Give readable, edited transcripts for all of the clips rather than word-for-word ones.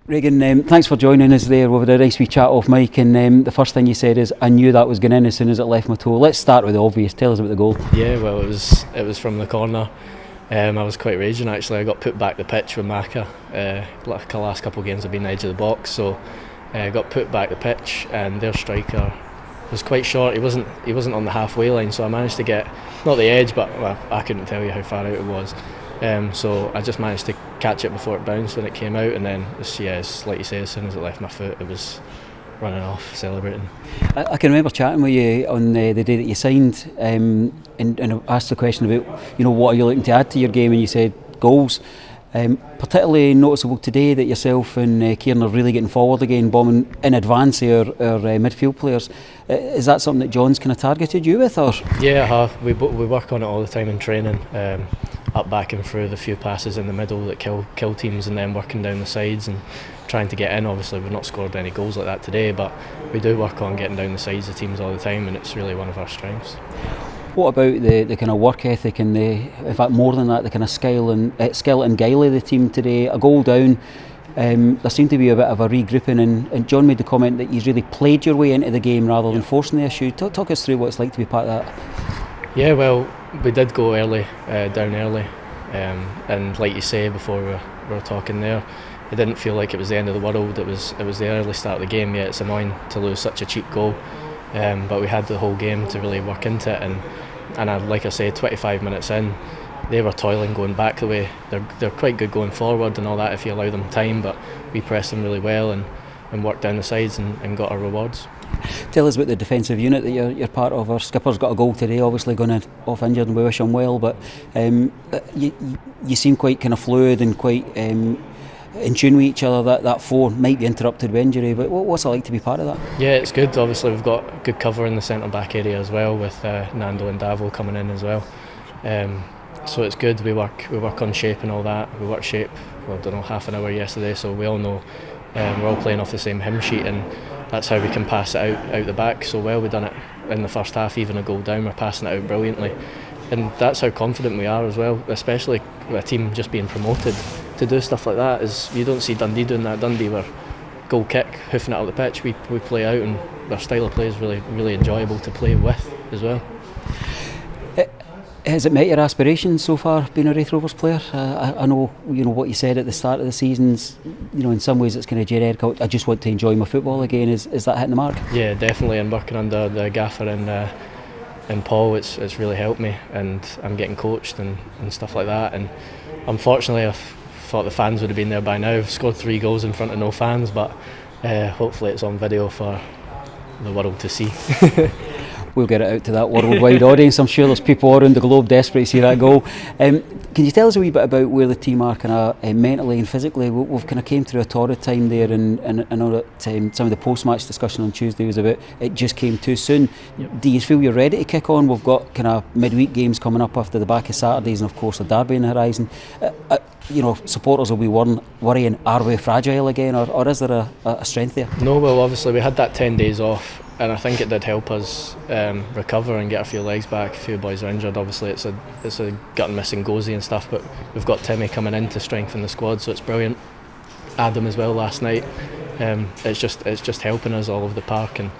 Reghan, thanks for joining us there. We've had a nice wee chat off mic, and the first thing you said is, I knew that was going in as soon as it left my toe. Let's start with the obvious. Tell us about the goal. Yeah, well, it was from the corner. I was quite raging actually. I got put back the pitch with Maka. Like the last couple of games I've been edge of the box, so I got put back the pitch, and their striker was quite short. He wasn't on the halfway line, so I managed to get not the edge, but well, I couldn't tell you how far out it was. So I just managed to catch it before it bounced when it came out, and then it's like you say, as soon as it left my foot, it was running off, celebrating. I can remember chatting with you on the day that you signed, and I asked the question about, what are you looking to add to your game, and you said goals. Particularly noticeable today that yourself and Kieran are really getting forward again, bombing in advance of our midfield players. Is that something that John's kind of targeted you with, or? Yeah, we work on it all the time in training. Up, back and through the few passes in the middle that kill teams, and then working down the sides and trying to get in. Obviously we've not scored any goals like that today, but we do work on getting down the sides of teams all the time, and it's really one of our strengths. What about the kind of work ethic and in fact more than that, the kind of skill and guile of the team today? A goal down, there seemed to be a bit of a regrouping, and John made the comment that you've really played your way into the game rather than forcing the issue. Talk us through what it's like to be part of that. Yeah, well, we did go early, down early, and like you say before we were talking there, it didn't feel like it was the end of the world. It was the early start of the game. Yeah, it's annoying to lose such a cheap goal, but we had the whole game to really work into it, and like I say, 25 minutes in, they were toiling going back the way. They're quite good going forward and all that if you allow them time, but we pressed them really well and worked down the sides and got our rewards. Tell us about the defensive unit that you're part of. Our skipper's got a goal today, obviously going off injured, and we wish him well, but you seem quite kind of fluid and quite in tune with each other. That four might be interrupted with injury, but what's it like to be part of that? Yeah, it's good. Obviously we've got good cover in the centre back area as well, with Nando and Davo coming in as well. So it's good. We work on shape and all that. We work shape, well, I don't know, half an hour yesterday, so we all know we're all playing off the same hymn sheet, and that's how we can pass it out the back so well. We've done it in the first half, even a goal down, we're passing it out brilliantly, and that's how confident we are as well, especially with a team just being promoted. To do stuff like that, is you don't see Dundee doing that. Dundee were goal kick, hoofing it up the pitch. We play out, and their style of play is really, really enjoyable to play with as well. Has it met your aspirations so far, being a Raith Rovers player? I know what you said at the start of the seasons. In some ways it's kind of generic. I just want to enjoy my football again. Is that hitting the mark? Yeah, definitely. And working under the gaffer and Paul, it's really helped me, and I'm getting coached and stuff like that. And unfortunately, I thought the fans would have been there by now. I've scored 3 goals in front of no fans, but hopefully it's on video for the world to see. We'll get it out to that worldwide audience. I'm sure there's people around the globe desperate to see that goal. Can you tell us a wee bit about where the team are kind of mentally and physically? We've kind of came through a torrid time there, and I know that some of the post-match discussion on Tuesday was about it just came too soon. Yep. Do you feel you're ready to kick on? We've got kind of midweek games coming up after the back of Saturdays, and of course the derby on the horizon. Supporters will be worrying, are we fragile again, or is there a strength there? No, well, obviously we had that 10 days off, and I think it did help us recover and get a few legs back. A few boys are injured. Obviously it's a gut missing Gozy and stuff, but we've got Timmy coming in to strengthen the squad, so it's brilliant. Adam as well last night. It's just helping us all over the park and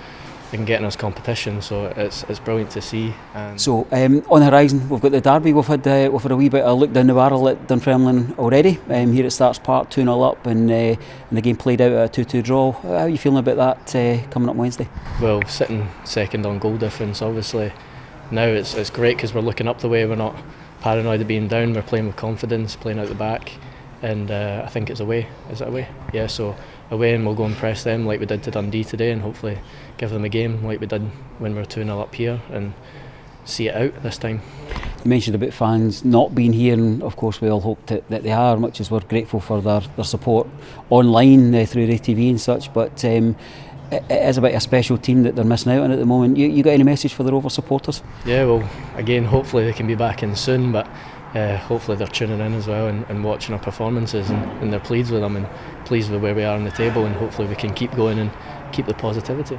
getting us competition, so it's brilliant to see. So on the horizon we've got the derby. We've had a wee bit of a look down the barrel at Dunfermline already. Here at Starts Park, 2-0 up, and the game played out at a 2-2 draw. How are you feeling about that coming up Wednesday? Well, sitting second on goal difference, obviously now it's great because we're looking up the way. We're not paranoid of being down. We're playing with confidence, playing out the back, and I think it's away. Is it away? Yeah, so away, and we'll go and press them like we did to Dundee today, and hopefully give them a game like we did when we were 2-0 up here, and see it out this time. You mentioned about fans not being here, and of course we all hope that they are, much as we're grateful for their support online through RaithTV and such, but it is a bit of a special team that they're missing out on at the moment. You got any message for the Rover supporters? Yeah, well, again, hopefully they can be back in soon, but hopefully they're tuning in as well and watching our performances, and they're pleased with them and pleased with where we are on the table, and hopefully we can keep going and keep the positivity.